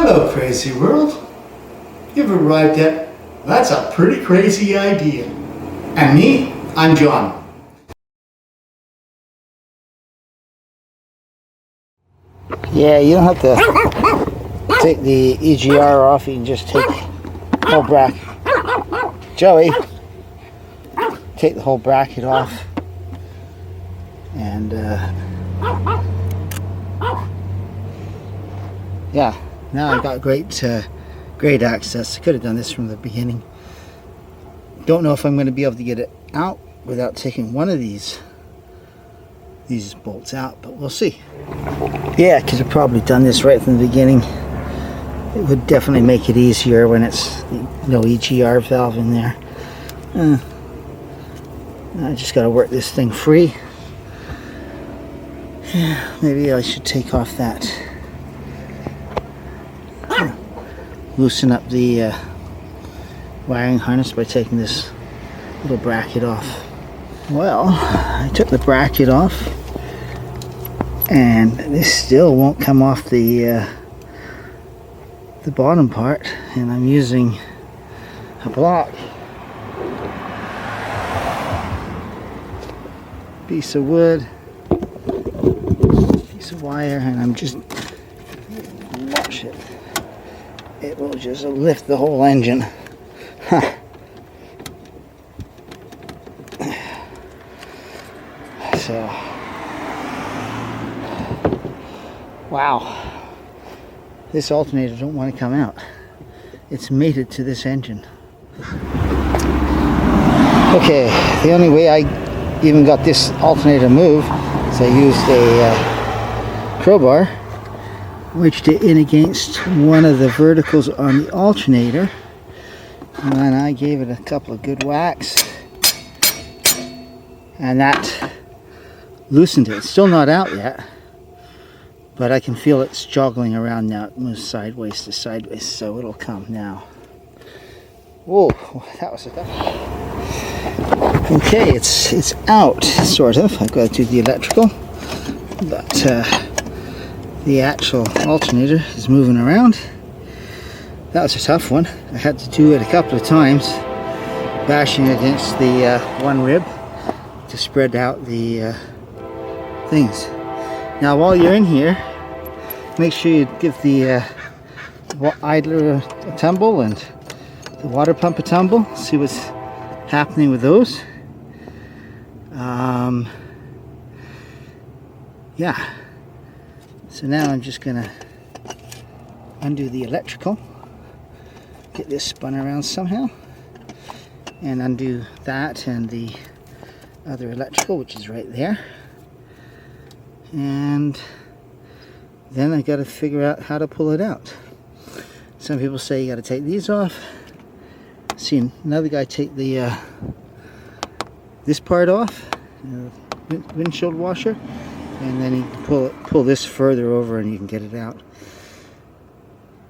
Hello, crazy world. You've arrived at That's a Pretty Crazy Idea. And me, I'm John. Yeah, you don't have to take the EGR off, you can just take the whole bracket. Joey, take the whole bracket off. And yeah, now I've got great access. I could have done this from the beginning. Don't know if I'm going to be able to get it out without taking one of these bolts out, but we'll see. Yeah, I could have probably done this right from the beginning. It would definitely make it easier when it's no EGR valve in there. I just got to work this thing free. Yeah, maybe I should take off that. Loosen up the wiring harness by taking this little bracket off. Well, I took the bracket off and this still won't come off the bottom part, and I'm using a block, piece of wood, piece of wire, and I'm just watch it. It will just lift the whole engine. Huh. So, wow, this alternator don't want to come out. It's mated to this engine. Okay, the only way I even got this alternator moved is I used a crowbar, wedged it in against one of the verticals on the alternator, and then I gave it a couple of good whacks, and that loosened it. It's still not out yet, but I can feel it's joggling around now. It moves sideways to sideways, so it'll come now. Whoa, that was a tough. Okay, it's out, sort of. I've got to do the electrical, but the actual alternator is moving around. That was a tough one. I had to do it a couple of times, bashing against the one rib to spread out the things. Now while you're in here, make sure you give the idler a tumble and the water pump a tumble. See what's happening with those. Yeah. So now I'm just gonna undo the electrical, get this spun around somehow, and undo that and the other electrical, which is right there. And then I got to figure out how to pull it out. Some people say you got to take these off. Seen another guy take the this part off, windshield washer, and then you can pull this further over and you can get it out.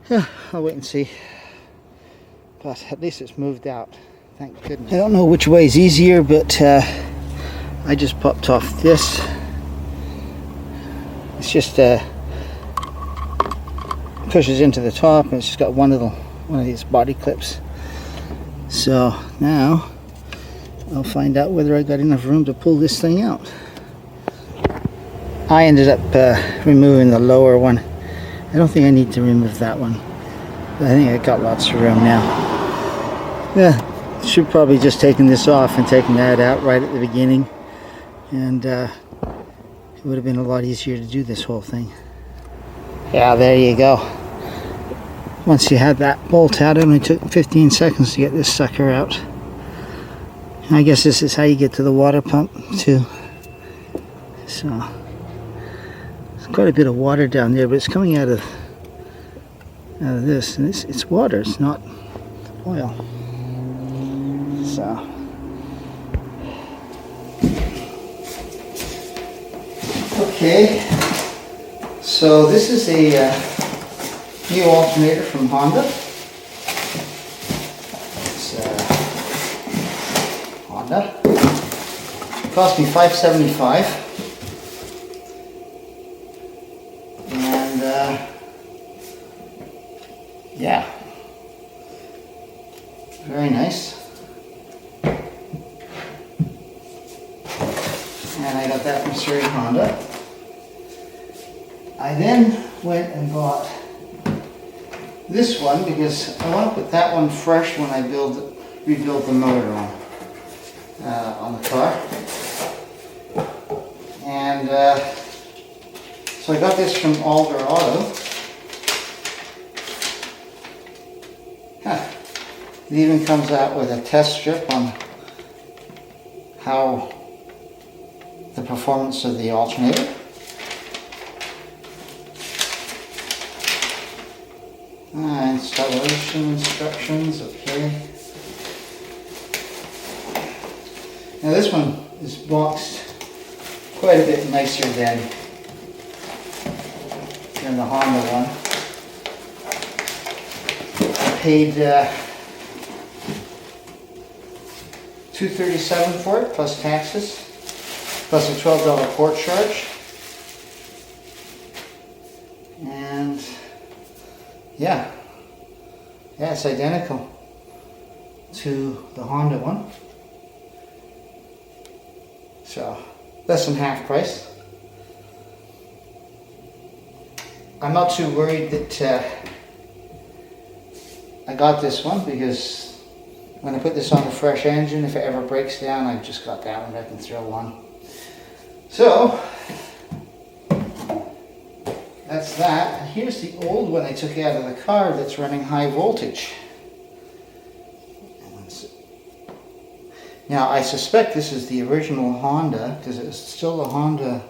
Yeah, I'll wait and see. But at least it's moved out. Thank goodness. I don't know which way is easier, but I just popped off this. It's just pushes into the top, and it's just got one of these body clips. So now I'll find out whether I got enough room to pull this thing out. I ended up removing the lower one. I don't think I need to remove that one. I think I got lots of room now. Yeah, should probably just taken this off and taken that out right at the beginning, and it would have been a lot easier to do this whole thing. Yeah, there you go. Once you had that bolt out, it only took 15 seconds to get this sucker out. I guess this is how you get to the water pump too. So there's quite a bit of water down there, but it's coming out of this, and it's water, it's not oil. So okay, so this is a new alternator from Honda. It's Honda. It cost me $575, and and I got that from Surrey Honda. I then went and bought this one because I want to put that one fresh when I rebuild the motor on the car. And so I got this from Alternator. It even comes out with a test strip on how the performance of the alternator. Installation instructions, okay. Now this one is boxed quite a bit nicer than the Honda one. I paid $237 for it plus taxes, plus a $12 port charge, and yeah, it's identical to the Honda one, so less than half price. I'm not too worried that I got this one, because when I put this on a fresh engine, if it ever breaks down, I've just got that one, I can throw one. So that's that. Here's the old one I took out of the car that's running high voltage. Now I suspect this is the original Honda, because it's still a Honda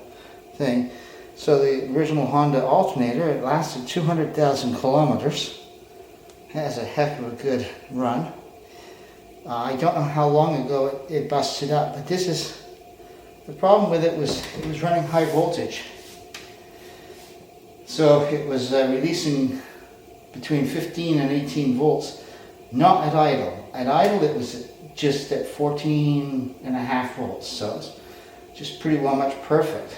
thing. So the original Honda alternator, it lasted 200,000 kilometers. Has a heck of a good run. I don't know how long ago it busted up, but this is the problem with it was running high voltage. So it was releasing between 15 and 18 volts, not at idle. At idle it was just at 14.5 volts, so it's just pretty well much perfect.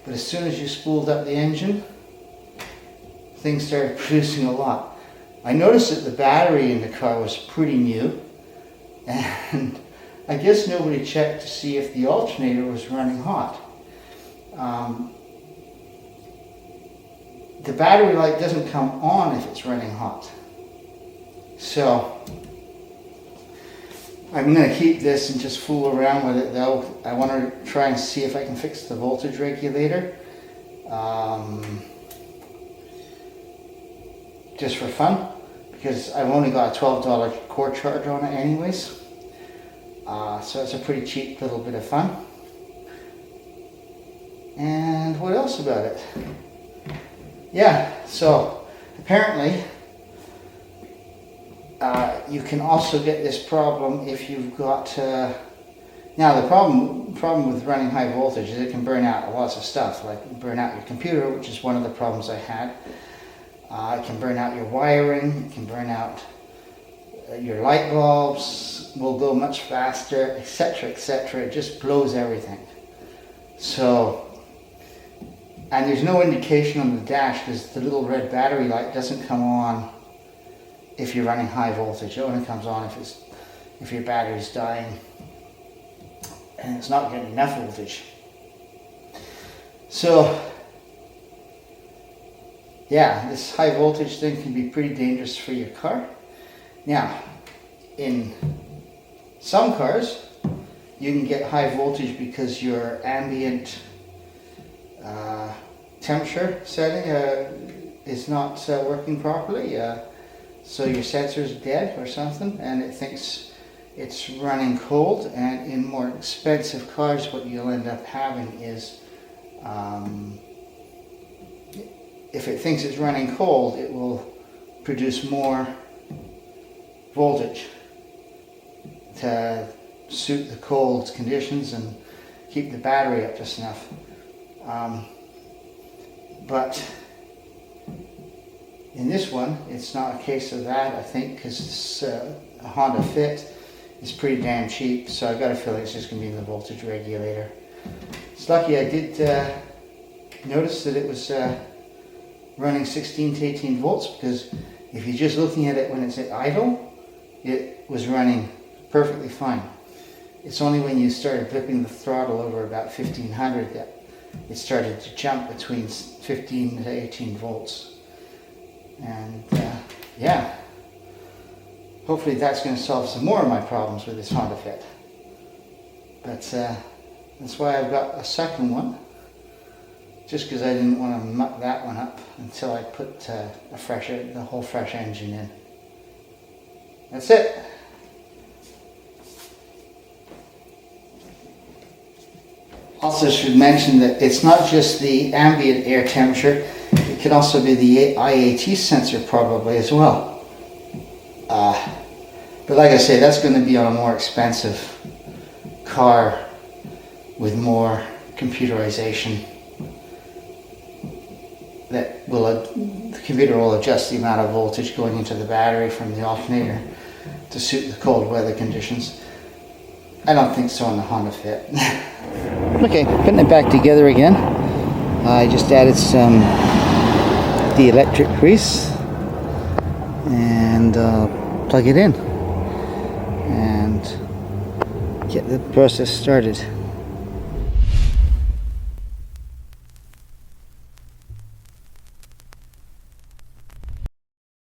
But as soon as you spooled up the engine, things started producing a lot. I noticed that the battery in the car was pretty new, and I guess nobody checked to see if the alternator was running hot. The battery light doesn't come on if it's running hot. So I'm going to keep this and just fool around with it, though. I want to try and see if I can fix the voltage regulator. Just for fun, because I've only got a $12 core charge on it anyways. So it's a pretty cheap little bit of fun. And what else about it? Yeah, so apparently you can also get this problem if you've got now the problem with running high voltage is it can burn out lots of stuff, like burn out your computer, which is one of the problems I had. It can burn out your wiring, it can burn out your light bulbs, will go much faster, etc., etc. It just blows everything. So, and there's no indication on the dash because the little red battery light doesn't come on if you're running high voltage. It only comes on if your battery's dying and it's not getting enough voltage. So yeah, this high voltage thing can be pretty dangerous for your car. Now, in some cars, you can get high voltage because your ambient temperature setting is not working properly. So your sensor's dead or something, and it thinks it's running cold. And in more expensive cars, what you'll end up having is if it thinks it's running cold, it will produce more voltage to suit the cold conditions and keep the battery up to snuff. But in this one, it's not a case of that, I think, because this Honda Fit is pretty damn cheap, so I've got a feeling it's just going to be the voltage regulator. It's lucky I did notice that it was running 16 to 18 volts, because if you're just looking at it when it's at idle, it was running perfectly fine. It's only when you started flipping the throttle over about 1500 that it started to jump between 15 to 18 volts. And yeah, hopefully that's going to solve some more of my problems with this Honda Fit. But that's why I've got a second one, just because I didn't want to muck that one up until I put the whole fresh engine in. That's it. Also should mention that it's not just the ambient air temperature, it could also be the IAT sensor probably as well. But like I say, that's going to be on a more expensive car with more computerization. The computer will adjust the amount of voltage going into the battery from the alternator to suit the cold weather conditions. I don't think so on the Honda Fit. Okay, putting it back together again. I just added some dielectric grease and plug it in and get the process started.